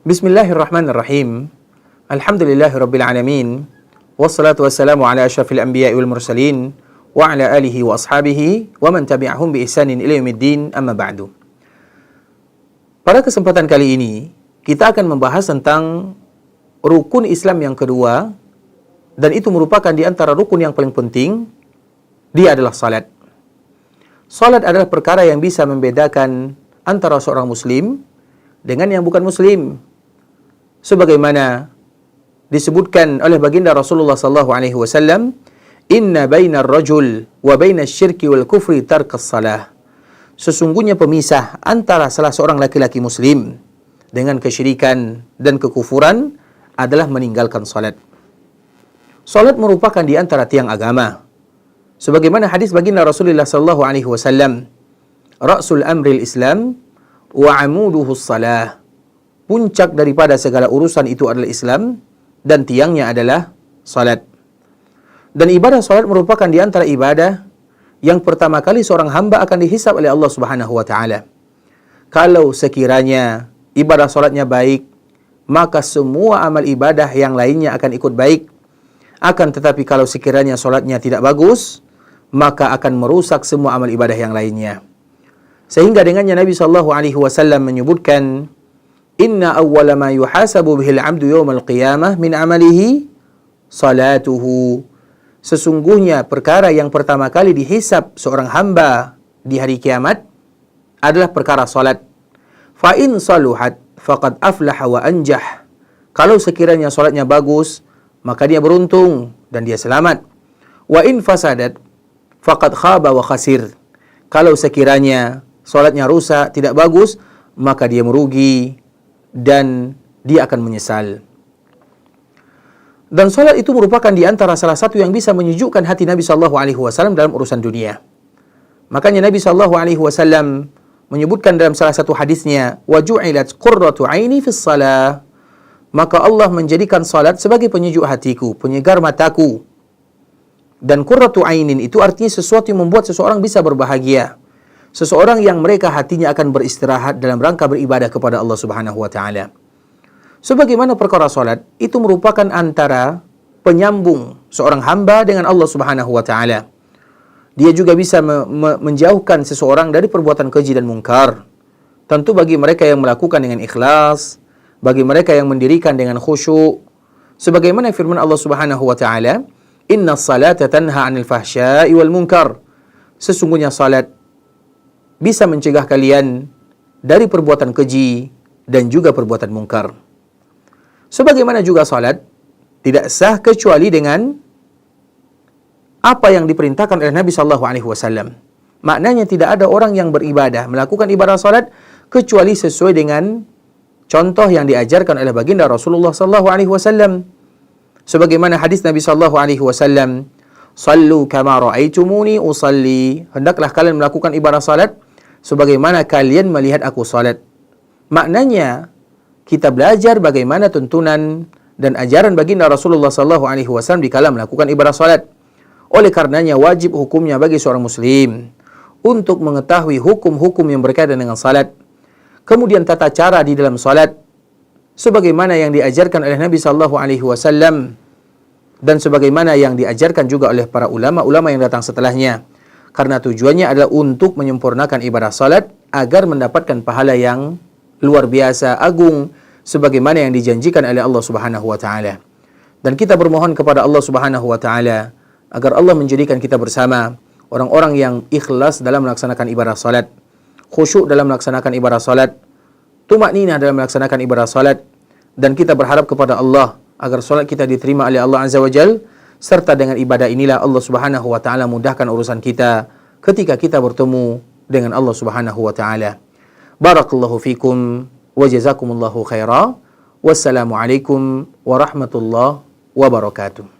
Bismillahirrahmanirrahim. Alhamdulillahirabbil alamin. Wassalatu wassalamu ala asyrafil anbiya'i wal mursalin wa ala alihi wa ashabihi wa man tabi'ahum bi ihsanin ila yaumiddin, amma ba'du. Pada kesempatan kali ini kita akan membahas tentang rukun Islam yang kedua, dan itu merupakan di antara rukun yang paling penting. Dia adalah salat. Salat adalah perkara yang bisa membedakan antara seorang muslim dengan yang bukan muslim. Sebagaimana disebutkan oleh baginda Rasulullah sallallahu alaihi wasallam, "Inna bainar rajul wa bainasy syirki wal kufri tarkas salah." Sesungguhnya pemisah antara salah seorang laki-laki muslim dengan kesyirikan dan kekufuran adalah meninggalkan salat. Salat merupakan di antara tiang agama. Sebagaimana hadis baginda Rasulullah sallallahu alaihi wasallam, "Ra'sul amril Islam wa 'amuduhu shalah." Puncak daripada segala urusan itu adalah Islam, dan tiangnya adalah salat. Dan ibadah salat merupakan di antara ibadah yang pertama kali seorang hamba akan dihisab oleh Allah Subhanahu wa taala. Kalau sekiranya ibadah salatnya baik, maka semua amal ibadah yang lainnya akan ikut baik. Akan tetapi kalau sekiranya salatnya tidak bagus, maka akan merusak semua amal ibadah yang lainnya. Sehingga dengannya Nabi sallallahu alaihi wasallam menyebutkan, "Inna awwala ma yuhasabu bihil 'abdu yawmal qiyamah min 'amalihi salatuhu." Sesungguhnya perkara yang pertama kali dihisab seorang hamba di hari kiamat adalah perkara salat. Fa in saluhat faqad aflaha wa anjah. Kalau sekiranya salatnya bagus, maka dia beruntung dan dia selamat. Wa in fasadat faqad khaba wa khasir. Kalau sekiranya salatnya rusak, tidak bagus, maka dia merugi dan dia akan menyesal. Dan salat itu merupakan di antara salah satu yang bisa menyejukkan hati Nabi sallallahu alaihi wasallam dalam urusan dunia. Makanya Nabi sallallahu alaihi wasallam menyebutkan dalam salah satu hadisnya, "Wa ju'ilat qurratu 'aini fis shalah." Maka Allah menjadikan salat sebagai penyejuk hatiku, penyegar mataku. Dan qurratu 'ainin itu artinya sesuatu yang membuat seseorang bisa berbahagia. Seseorang yang mereka hatinya akan beristirahat dalam rangka beribadah kepada Allah Subhanahu wa taala. Sebagaimana perkara salat itu merupakan antara penyambung seorang hamba dengan Allah Subhanahu wa taala. Dia juga bisa menjauhkan seseorang dari perbuatan keji dan mungkar. Tentu bagi mereka yang melakukan dengan ikhlas, bagi mereka yang mendirikan dengan khusyuk. Sebagaimana firman Allah Subhanahu wa taala, "Innas salata tanha 'anil fahsya'i wal munkar." Sesungguhnya salat bisa mencegah kalian dari perbuatan keji dan juga perbuatan mungkar. Sebagaimana juga salat tidak sah kecuali dengan apa yang diperintahkan oleh Nabi sallallahu alaihi wasallam. Maknanya tidak ada orang yang beribadah, melakukan ibadah salat kecuali sesuai dengan contoh yang diajarkan oleh baginda Rasulullah sallallahu alaihi wasallam. Sebagaimana hadis Nabi sallallahu alaihi wasallam, "Shallu kama ra'aitumuni usalli." Hendaklah kalian melakukan ibadah salat sebagaimana kalian melihat aku salat. Maknanya kita belajar bagaimana tuntunan dan ajaran baginda Rasulullah sallallahu alaihi wasallam dikala melakukan ibadah salat. Oleh karenanya wajib hukumnya bagi seorang muslim untuk mengetahui hukum-hukum yang berkaitan dengan salat. Kemudian tata cara di dalam salat sebagaimana yang diajarkan oleh Nabi sallallahu alaihi wasallam dan sebagaimana yang diajarkan juga oleh para ulama-ulama yang datang setelahnya. Karena tujuannya adalah untuk menyempurnakan ibadah salat agar mendapatkan pahala yang luar biasa agung sebagaimana yang dijanjikan oleh Allah Subhanahu wa taala. Dan kita bermohon kepada Allah Subhanahu wa taala agar Allah menjadikan kita bersama orang-orang yang ikhlas dalam melaksanakan ibadah salat, khusyuk dalam melaksanakan ibadah salat, tumakninah dalam melaksanakan ibadah salat, dan kita berharap kepada Allah agar salat kita diterima oleh Allah Azza wa Jalla. Serta dengan ibadah inilah Allah Subhanahu wa taala mudahkan urusan kita ketika kita bertemu dengan Allah Subhanahu wa taala. Barakallahu fikum wa jazakumullahu khaira. Wassalamu alaikum warahmatullahi wabarakatuh.